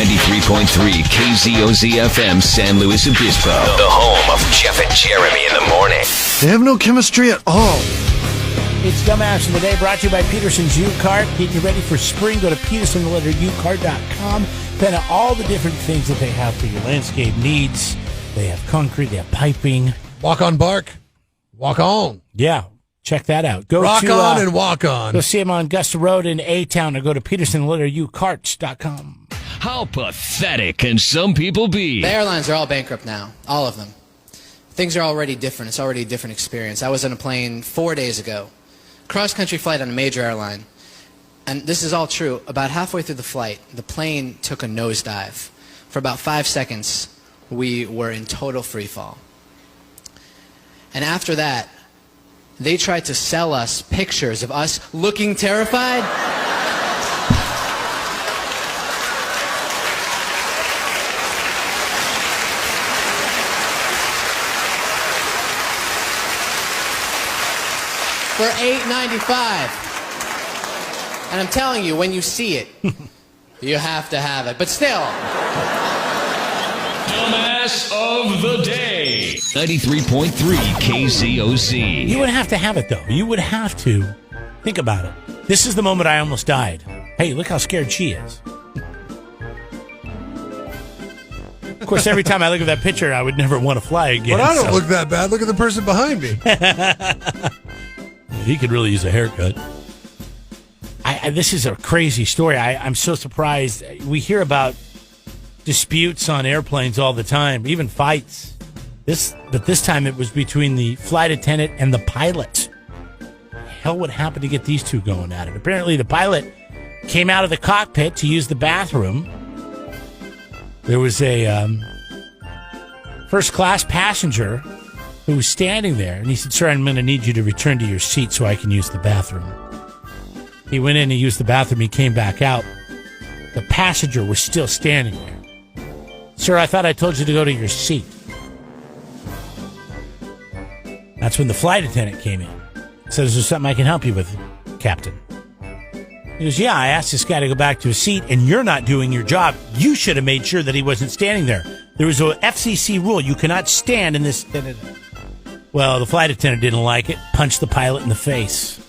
93.3 KZOZ FM San Luis Obispo. The home of Jeff and Jeremy in the morning. They have no chemistry at all. It's Dumbass of the Day, brought to you by Peterson's U-Cart. Get you ready for spring. Go to petersonletterucart.com. Find out all the different things that they have for your landscape needs. They have concrete, they have piping. Walk on bark. Walk on. Yeah, check that out. Go Rock to, on and walk on. Go see them on Augusta Road in A-Town or go to petersonletterucart.com. How pathetic can some people be? The airlines are all bankrupt now, all of them. Things are already different. It's already a different experience. I was on a plane 4 days ago, cross-country flight on a major airline, and this is all true. About halfway through the flight, the plane took a nosedive. For about 5 seconds, we were in total free fall. And after that, they tried to sell us pictures of us looking terrified. For $8.95. And I'm telling you, when you see it, you have to have it. But still. Dumbass of the Day. 93.3 KZOZ. You would have to have it, though. You would have to. Think about it. This is the moment I almost died. Hey, look how scared she is. Of course, every time I look at that picture, I would never want to fly again. But I don't look that bad. Look at the person behind me. He could really use a haircut. This is a crazy story. I'm so surprised. We hear about disputes on airplanes all the time, even fights. But this time it was between the flight attendant and the pilot. Hell, what happened to get these two going at it? Apparently, the pilot came out of the cockpit to use the bathroom. There was a first-class passenger who was standing there, and he said, "Sir, I'm going to need you to return to your seat so I can use the bathroom." He went in and used the bathroom. He came back out. The passenger was still standing there. "Sir, I thought I told you to go to your seat." That's when the flight attendant came in. Said, "Is there something I can help you with, Captain?" He goes, "Yeah, I asked this guy to go back to his seat, and you're not doing your job. You should have made sure that he wasn't standing there. There was a FCC rule. You cannot stand in this." Well, the flight attendant didn't like it. Punched the pilot in the face.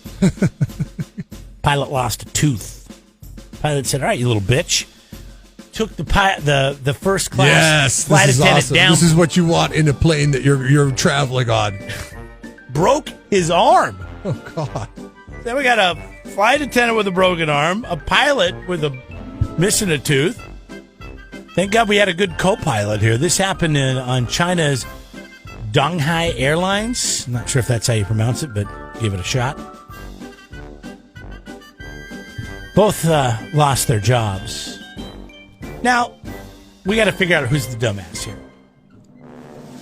Pilot lost a tooth. Pilot said, "All right, you little bitch." Took the first class flight attendant awesome. down. This is what you want in a plane that you're traveling on. Broke his arm. Oh, God. Then we got a flight attendant with a broken arm, a pilot with missing a tooth. Thank God we had a good co-pilot here. This happened on China's Donghai Airlines. I'm not sure if that's how you pronounce it, but give it a shot. Both lost their jobs. Now, we got to figure out who's the dumbass here.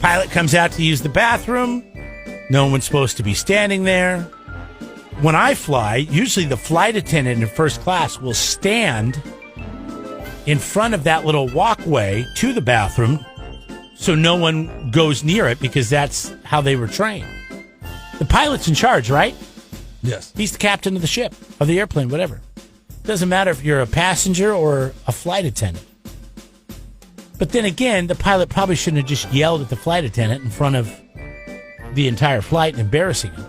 Pilot comes out to use the bathroom. No one's supposed to be standing there. When I fly, usually the flight attendant in first class will stand in front of that little walkway to the bathroom so no one goes near it, because that's how they were trained. The pilot's in charge, right? Yes. He's the captain of the ship, of the airplane, whatever. Doesn't matter if you're a passenger or a flight attendant. But then again, the pilot probably shouldn't have just yelled at the flight attendant in front of the entire flight and embarrassing him.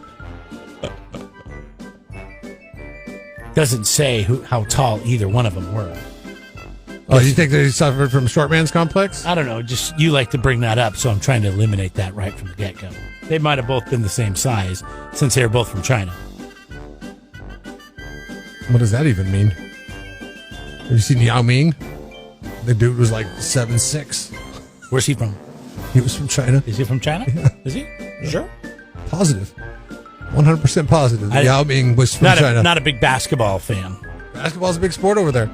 Doesn't say how tall either one of them were. Oh, you think they suffered from short man's complex? I don't know. Just you like to bring that up, so I'm trying to eliminate that right from the get-go. They might have both been the same size since they were both from China. What does that even mean? Have you seen Yao Ming? The dude was like 7'6". Where's he from? He was from China. Is he from China? Yeah. Is he? Sure. Positive. 100% positive. Yao Ming was from China. Not a big basketball fan. Basketball's a big sport over there.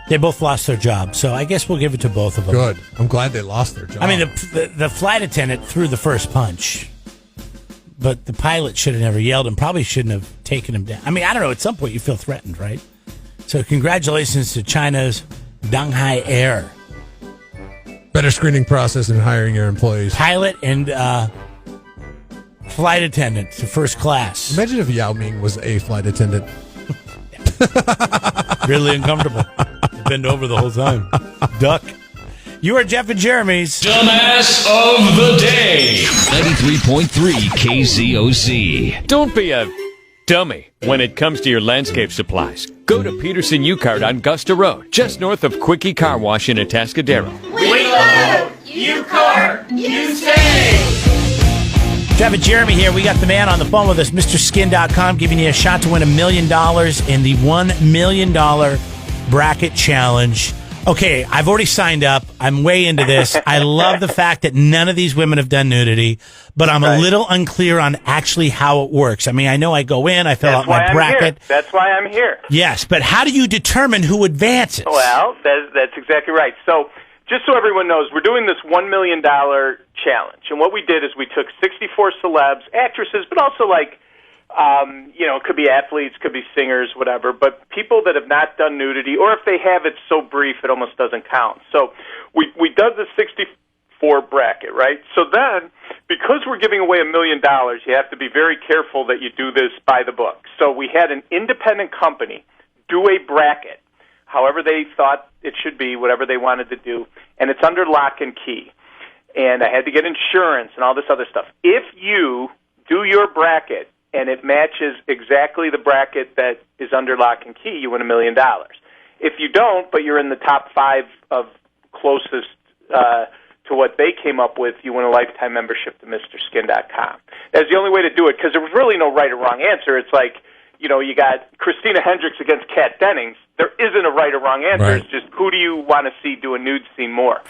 They both lost their job, so I guess we'll give it to both of them. Good. I'm glad they lost their job. I mean, the flight attendant threw the first punch, but the pilot should have never yelled and probably shouldn't have taken him down. I mean, I don't know. At some point, you feel threatened, right? So congratulations to China's Donghai Air. Better screening process in hiring your employees. Pilot and flight attendant to first class. Imagine if Yao Ming was a flight attendant. Really uncomfortable. Bend over the whole time. Duck. You are Jeff and Jeremy's Dumbass of the Day. 93.3 KZOZ. Don't be a dummy when it comes to your landscape supplies. Go to Peterson U-Cart on Gusta Road, just north of Quickie Car Wash in Atascadero. We load, you cart, you save. Jeff and Jeremy here. We got the man on the phone with us, MrSkin.com, giving you a shot to win $1 million in the $1 million bracket challenge. Okay, I've already signed up. I'm way into this. I love the fact that none of these women have done nudity, but I'm a little unclear on actually how it works. I mean, I know I go in, I fill out my bracket. That's why I'm here. Yes, but how do you determine who advances? Well, that's exactly right. So, just so everyone knows, we're doing this $1 million challenge. And what we did is we took 64 celebs, actresses, but also it could be athletes, could be singers, whatever, but people that have not done nudity, or if they have, it's so brief it almost doesn't count. So we did the 64 bracket, right? So then, because we're giving away $1 million, you have to be very careful that you do this by the book. So we had an independent company do a bracket, however they thought it should be, whatever they wanted to do, and it's under lock and key. And I had to get insurance and all this other stuff. If you do your bracket and it matches exactly the bracket that is under lock and key, you win $1 million. If you don't, but you're in the top 5 of closest to what they came up with, you win a lifetime membership to MrSkin.com. That's the only way to do it, because there was really no right or wrong answer. It's like, you got Christina Hendricks against Kat Dennings. There isn't a right or wrong answer. Right. It's just, who do you want to see do a nude scene more?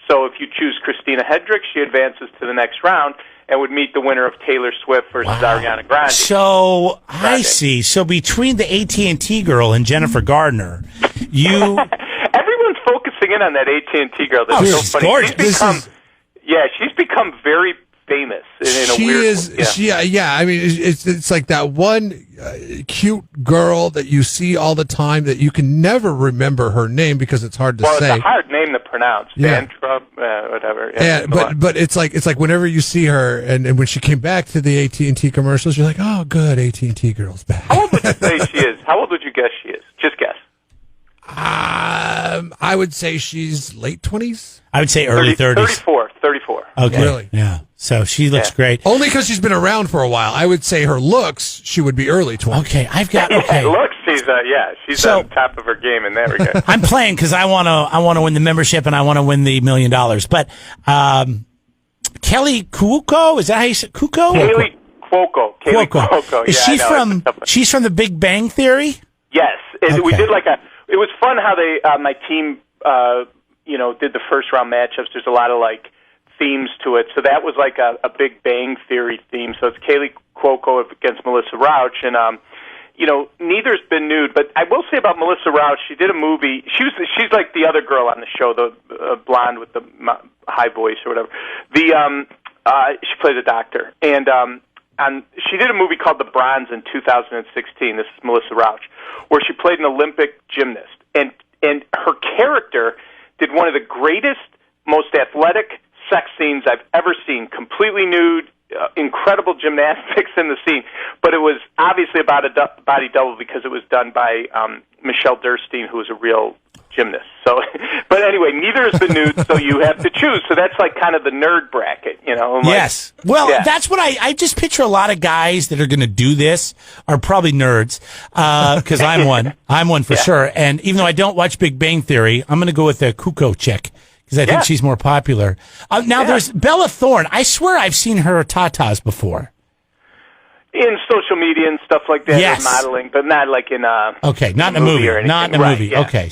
So if you choose Christina Hendricks, she advances to the next round and would meet the winner of Taylor Swift versus Ariana Grande. So, I see. So between the AT&T girl and Jennifer Gardner, you... Everyone's focusing in on that AT&T girl. That's so she's funny. gorgeous. She's become very famous in a She weird is. Yeah. I mean, it's like that one cute girl that you see all the time that you can never remember her name because it's hard to say. It's a hard name to pronounce. Yeah. Trump, whatever. Yeah, but it's like whenever you see her, and when she came back to the AT&T commercials, you're like, oh, good, AT&T girl's back. How old would you say she is? How old would you guess she is? Just guess. I would say she's late 20s. I would say early 30s. 34. Okay. Really? Yeah. So she looks great. Only because she's been around for a while. I would say her looks, she would be early 20s. Okay, Looks, she's on top of her game in that regard. I'm playing because I want to win the membership and I want to win the $1 million. But Kelly Cuoco, is that how you say Cuoco? Kaylee Cuoco. Is she from? She's from The Big Bang Theory. Yes, we Okay. did it was fun how they my team did the first round matchups. There's a lot of themes to it, so that was like a Big Bang Theory theme. So it's Kaylee Cuoco against Melissa Rauch, and neither's been nude. But I will say about Melissa Rauch, she did a movie. She's like the other girl on the show, the blonde with the high voice or whatever. She plays a doctor, and she did a movie called The Bronze in 2016. This is Melissa Rauch, where she played an Olympic gymnast, and her character did one of the greatest, most athletic sex scenes I've ever seen. Completely nude, incredible gymnastics in the scene, but it was obviously about a body double because it was done by Michelle Durstein, who was a real gymnast. So, but anyway, neither has been nude, so you have to choose. So that's like kind of the nerd bracket, Yes. Well, that's what I just picture. A lot of guys that are going to do this are probably nerds, because I'm one. I'm one for sure. And even though I don't watch Big Bang Theory, I'm going to go with the Cuoco chick because I think she's more popular. Now there's Bella Thorne. I swear I've seen her tatas before. In social media and stuff like that, yes. or modeling, but not like in okay, not in a movie, or anything. not in a movie. Okay,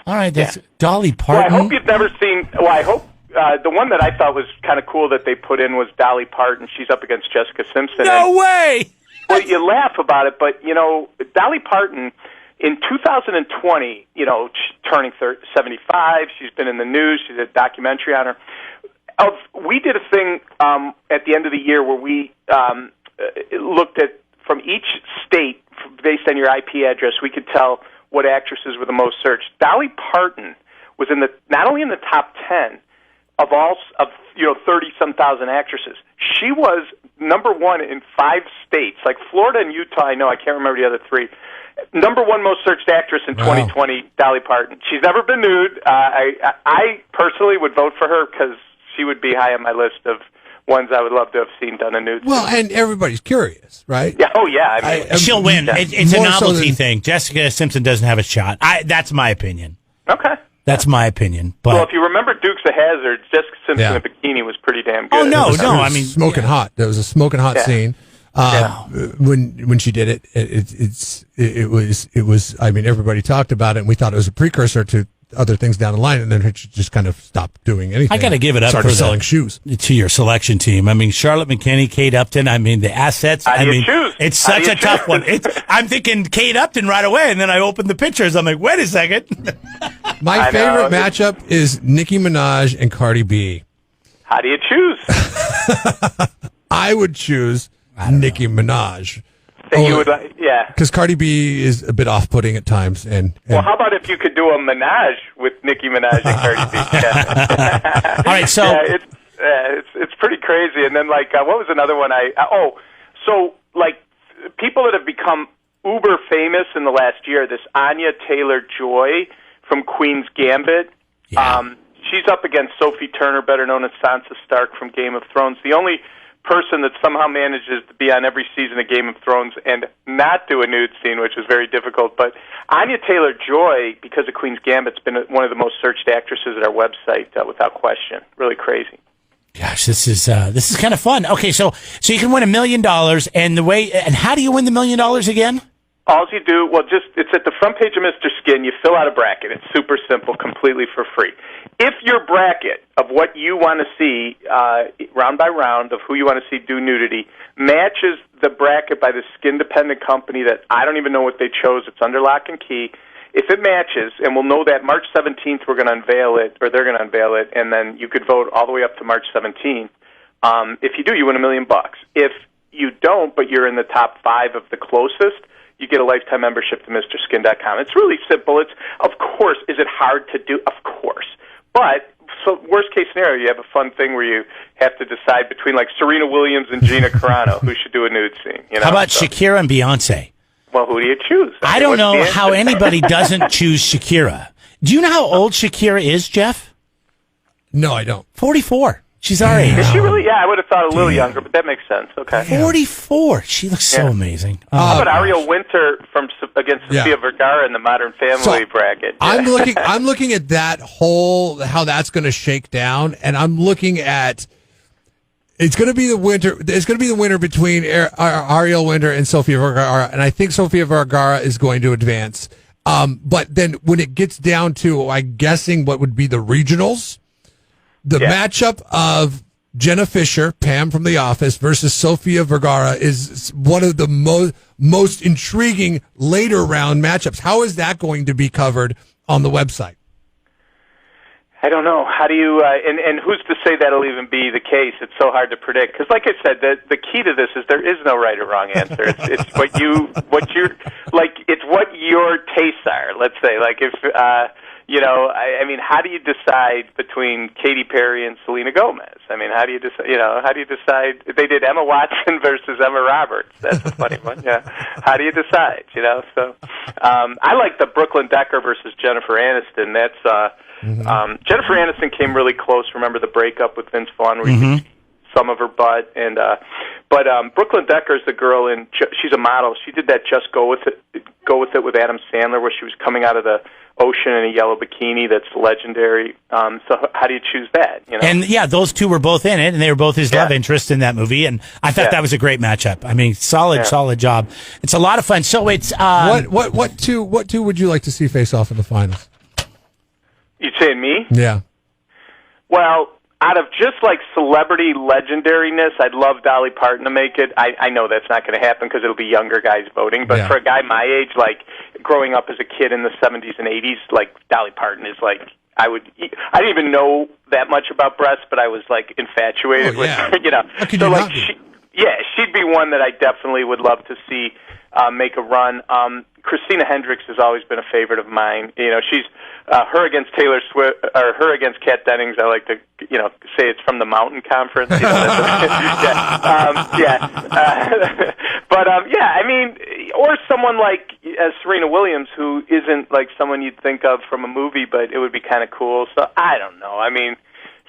all right, that's Dolly Parton. Well, I hope you've never seen. Well, I hope the one that I thought was kind of cool that they put in was Dolly Parton. She's up against Jessica Simpson. No way. Well, you laugh about it, but Dolly Parton in 2020, turning 75. She's been in the news. She's a documentary on her. We did a thing at the end of the year where we looked at from each state based on your IP address. We could tell what actresses were the most searched. Dolly Parton was not only in the top 10 of 30-some thousand actresses. She was number one in 5 states, like Florida and Utah. I can't remember the other 3. Number one most searched actress in 2020, Dolly Parton. She's never been nude. I personally would vote for her because she would be high on my list of ones I would love to have seen done a nude. Well, and everybody's curious, right? Yeah. Oh, yeah. I mean, she'll win. Yeah. It's a More so novelty than- thing. Jessica Simpson doesn't have a shot. That's my opinion. Okay. That's my opinion. But Well, if you remember Dukes of Hazzard, Jessica Simpson in a bikini was pretty damn good. Oh, no, It I was mean, smoking hot. There was a smoking hot scene when she did it. It was. I mean, everybody talked about it, and we thought it was a precursor to other things down the line, and then she just kind of stopped doing anything. I got to give it up Started for selling shoes to your selection team. I mean, Charlotte McKinney, Kate Upton. I mean, the assets. How do you choose? It's How do such you a tough choose? one. I'm thinking Kate Upton right away, and then I opened the pictures. I'm like, wait a second. My favorite matchup is Nicki Minaj and Cardi B. How do you choose? I would choose Nicki Minaj. You would, yeah. Because Cardi B is a bit off-putting at times. And Well, how about if you could do a menage with Nicki Minaj and Cardi B? Yeah. All right, so it's pretty crazy. And then what was another one? People that have become uber famous in the last year. This Anya Taylor-Joy from Queen's Gambit. Yeah. She's up against Sophie Turner, better known as Sansa Stark from Game of Thrones. The only person that somehow manages to be on every season of Game of Thrones and not do a nude scene, which is very difficult. But Anya Taylor-Joy, because of Queen's Gambit, has been one of the most searched actresses at our website, without question. Really crazy. gosh, this is kind of fun. Okay, so you can win $1 million, and how do you win the $1 million again? All you do, it's at the front page of Mr. Skin. You fill out a bracket. It's super simple, completely for free. If your bracket of what you want to see, round by round, of who you want to see do nudity, matches the bracket by the skin-dependent company that I don't even know what they chose. It's under lock and key. If it matches, and we'll know that March 17th we're going to unveil it, or they're going to unveil it, and then you could vote all the way up to March 17th. If you do, you win $1 million. If you don't, but you're in the top 5 of the closest, you get a lifetime membership to MrSkin.com. It's really simple. Of course, is it hard to do? Of course. But, so worst case scenario, you have a fun thing where you have to decide between Serena Williams and Gina Carano who should do a nude scene. How about Shakira and Beyonce? Well, who do you choose? I don't know how anybody doesn't choose Shakira. Do you know how old Shakira is, Jeff? No, I don't. 44. She's our age. Is she really? Yeah, I would have thought a little younger, but that makes sense. Okay. 44. She looks so amazing. How about Ariel Winter against Sofia Vergara in the Modern Family bracket? Yeah. I'm looking at that whole how that's going to shake down, and I'm looking at it's going to be the winter. It's going to be the winter between Ariel Winter and Sofia Vergara, and I think Sofia Vergara is going to advance. But then when it gets down to, I'm guessing what would be the regionals. The matchup of Jenna Fisher, Pam from The Office, versus Sofia Vergara is one of the most intriguing later round matchups. How is that going to be covered on the website? I don't know. How do you, and who's to say that'll even be the case? It's so hard to predict. Because like I said, the key to this is there is no right or wrong answer. It's it's what your tastes are. Let's say, how do you decide between Katy Perry and Selena Gomez? I mean, how do you decide? They did Emma Watson versus Emma Roberts. That's a funny one. Yeah. How do you decide? So, I like the Brooklyn Decker versus Jennifer Aniston. That's, Jennifer Aniston came really close. Remember the breakup with Vince Vaughn where you could see some of her butt, but Brooklyn Decker is the girl she's a model. She did that Just Go With It with Adam Sandler where she was coming out of the ocean in a yellow bikini. That's legendary. So how do you choose that? And those two were both in it, and they were both his love interest in that movie. And I thought that was a great matchup. I mean, solid job. It's a lot of fun. So it's what two would you like to see face off in the finals? You saying me? Yeah. Well, out of just celebrity legendariness, I'd love Dolly Parton to make it. I know that's not going to happen because it'll be younger guys voting. But for a guy my age, growing up as a kid in the 70s and 80s, Dolly Parton is I didn't even know that much about breasts, but I was infatuated with her. How could you not be? Yeah, she'd be one that I definitely would love to see make a run. Christina Hendricks has always been a favorite of mine. You know, she's her against Taylor Swift, or her against Kat Dennings. I like to, say it's from the Mountain Conference. You know, I mean, or someone like Serena Williams, who isn't like someone you'd think of from a movie, but it would be kind of cool. So I don't know. I mean,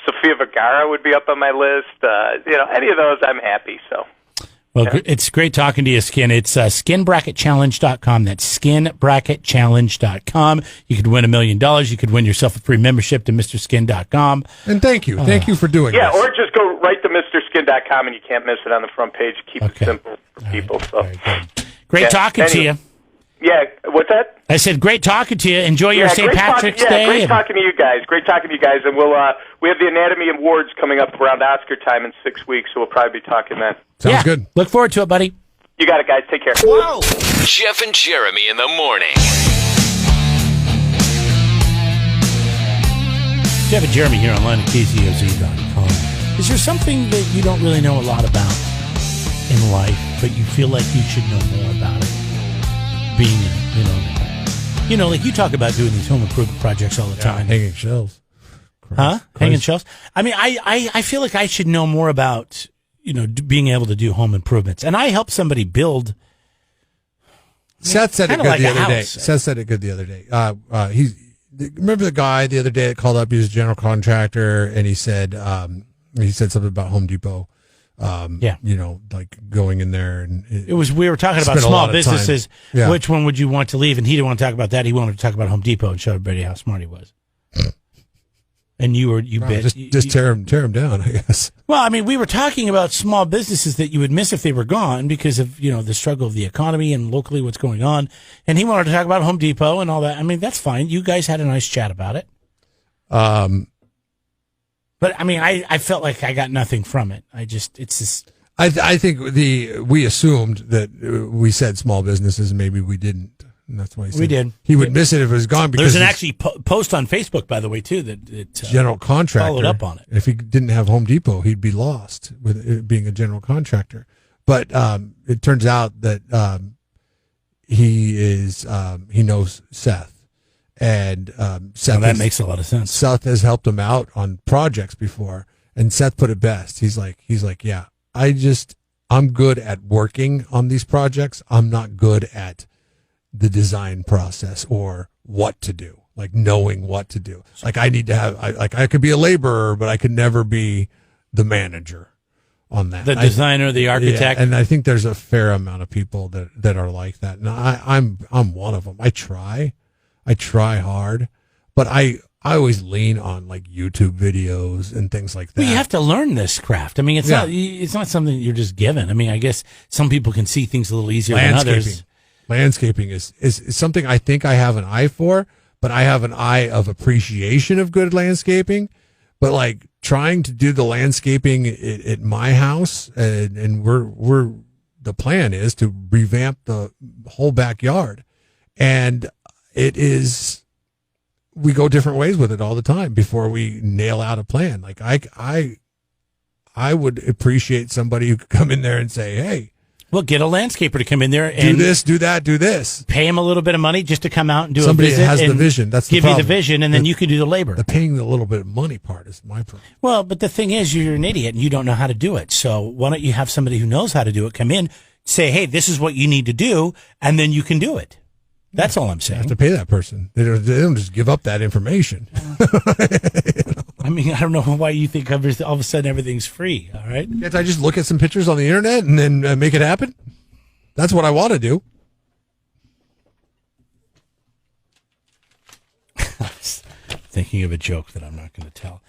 Sofia Vergara would be up on my list. Any of those, I'm happy. So. Well, it's great talking to you, Skin. It's skinbracketchallenge.com. That's skinbracketchallenge.com. You could win $1 million. You could win yourself a free membership to MrSkin.com. And thank you. Thank you for doing this. Yeah, or just go right to MrSkin.com and you can't miss it on the front page. Keep it simple for people. So. Great talking to you. Yeah, what's that? I said, great talking to you. Enjoy your St. Patrick's Day. Great talking to you guys. Great talking to you guys. And we have the Anatomy Awards coming up around Oscar time in 6 weeks, so we'll probably be talking then. Sounds good. Look forward to it, buddy. You got it, guys. Take care. Whoa. Jeff and Jeremy in the morning. Jeff and Jeremy here online at KZOZ.com. Is there something that you don't really know a lot about in life, but you feel like you should know more about it? Being, like you talk about doing these home improvement projects all the time. Hanging shelves. Hanging shelves? I mean, I feel like I should know more about, being able to do home improvements. And I help somebody build. Seth said it good like the other day. house. Seth said it good the other day. Remember the guy the other day that called up? He was a general contractor, and he said something about Home Depot. Like going in there, and we were talking about small businesses. Yeah. Which one would you want to leave? And he didn't want to talk about that. He wanted to talk about Home Depot and show everybody how smart he was. And just tear him down, I guess. Well, I mean, we were talking about small businesses that you would miss if they were gone because of the struggle of the economy and locally what's going on. And he wanted to talk about Home Depot and all that. I mean, that's fine. You guys had a nice chat about it. But I mean, I felt like I got nothing from it. I think we assumed that we said small businesses, and maybe we didn't. And that's why he said we did. He would miss it if it was gone. Because there's an actually post on Facebook, by the way, too, that general contractor followed up on it. If he didn't have Home Depot, he'd be lost with it being a general contractor. But it turns out that he knows Seth. And Seth that makes a lot of sense. Seth has helped him out on projects before, and Seth put it best. He's like, yeah, I'm good at working on these projects. I'm not good at the design process or what to do, like knowing what to do. Like I need to have, I could be a laborer, but I could never be the manager on that. The designer, the architect. Yeah, and I think there's a fair amount of people that are like that. And I'm one of them. I try hard, but I always lean on like YouTube videos and things like that. Well, you have to learn this craft. I mean, it's not something that you're just given. I mean, I guess some people can see things a little easier than others. Landscaping is something I think I have an eye for, but I have an eye of appreciation of good landscaping. But like trying to do the landscaping at my house, and the plan is to revamp the whole backyard, and we go different ways with it all the time before we nail out a plan. Like I would appreciate somebody who could come in there and say, hey, well, get a landscaper to come in there and do this, do that, do this. Pay him a little bit of money just to come out and do somebody a visit. Somebody has the vision. That's the give problem. You the vision, and then you can do the labor. The paying a little bit of money part is my problem. Well, but the thing is, you're an idiot and you don't know how to do it. So why don't you have somebody who knows how to do it come in, say, hey, this is what you need to do, and then you can do it. That's all I'm saying. You have to pay that person. They don't just give up that information. I mean, I don't know why you think all of a sudden everything's free. All right. Can't I just look at some pictures on the internet and then make it happen? That's what I want to do. Thinking of a joke that I'm not going to tell.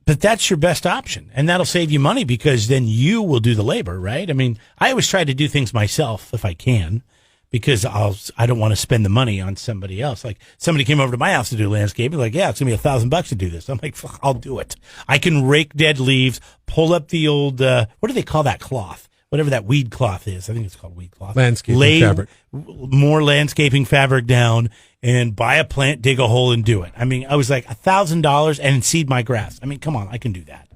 But that's your best option, and that'll save you money because then you will do the labor, right? I mean, I always try to do things myself if I can because I don't want to spend the money on somebody else. Like somebody came over to my house to do landscaping, like, yeah, it's gonna be $1,000 to do this. I'm like, fuck, I'll do it. I can rake dead leaves, pull up the old what do they call that cloth? Whatever that weed cloth is. I think it's called weed cloth. Landscaping fabric. More landscaping fabric down and buy a plant, dig a hole and do it. I mean, I was like $1,000 and seed my grass. I mean, come on, I can do that.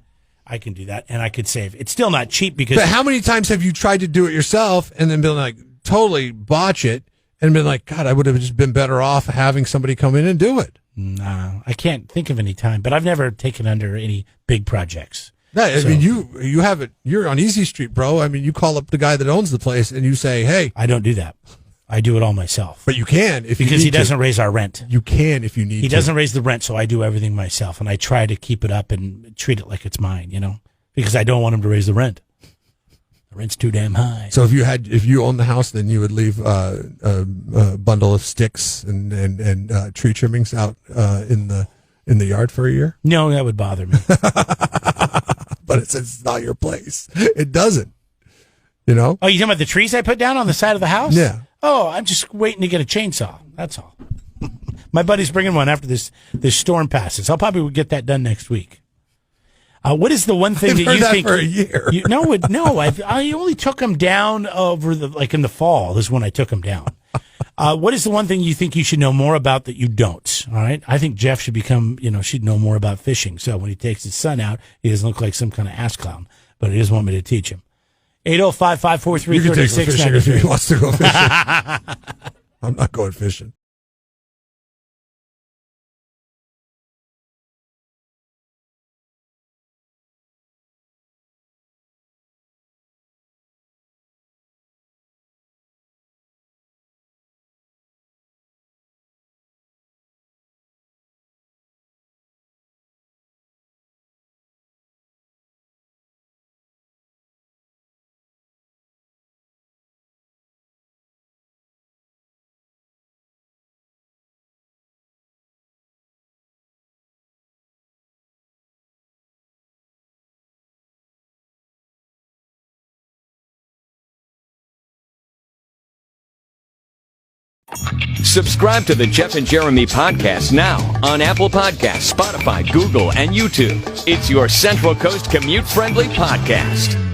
I can do that, and I could save. It's still not cheap because. But how many times have you tried to do it yourself and then been like totally botch it and been like, God, I would have just been better off having somebody come in and do it? No, I can't think of any time, but I've never taken under any big projects. No, I mean, you have it. You're on Easy Street, bro. I mean, you call up the guy that owns the place and you say, "Hey." I don't do that. I do it all myself. But you can if you because need he doesn't to. raise our rent. You can if you need to. He doesn't raise the rent, so I do everything myself, and I try to keep it up and treat it like it's mine. Because I don't want him to raise the rent. The rent's too damn high. So if you owned the house, then you would leave a bundle of sticks and tree trimmings out in the yard for a year. No, that would bother me. But it's not your place. It doesn't. Oh, you talking about the trees I put down on the side of the house? Yeah. Oh, I'm just waiting to get a chainsaw. That's all. My buddy's bringing one after this storm passes. I'll probably get that done next week. What is the one thing that you think for a year? I only took them down over in the fall. This is when I took them down. What is the one thing you think you should know more about that you don't? All right. I think Jeff should should know more about fishing. So when he takes his son out, he doesn't look like some kind of ass clown, but he doesn't want me to teach him. 805-543-3693. You can take him fishing if he wants to go fishing. I'm not going fishing. Subscribe to the Jeff and Jeremy podcast now on Apple Podcasts, Spotify, Google, and YouTube. It's your Central Coast commute-friendly podcast.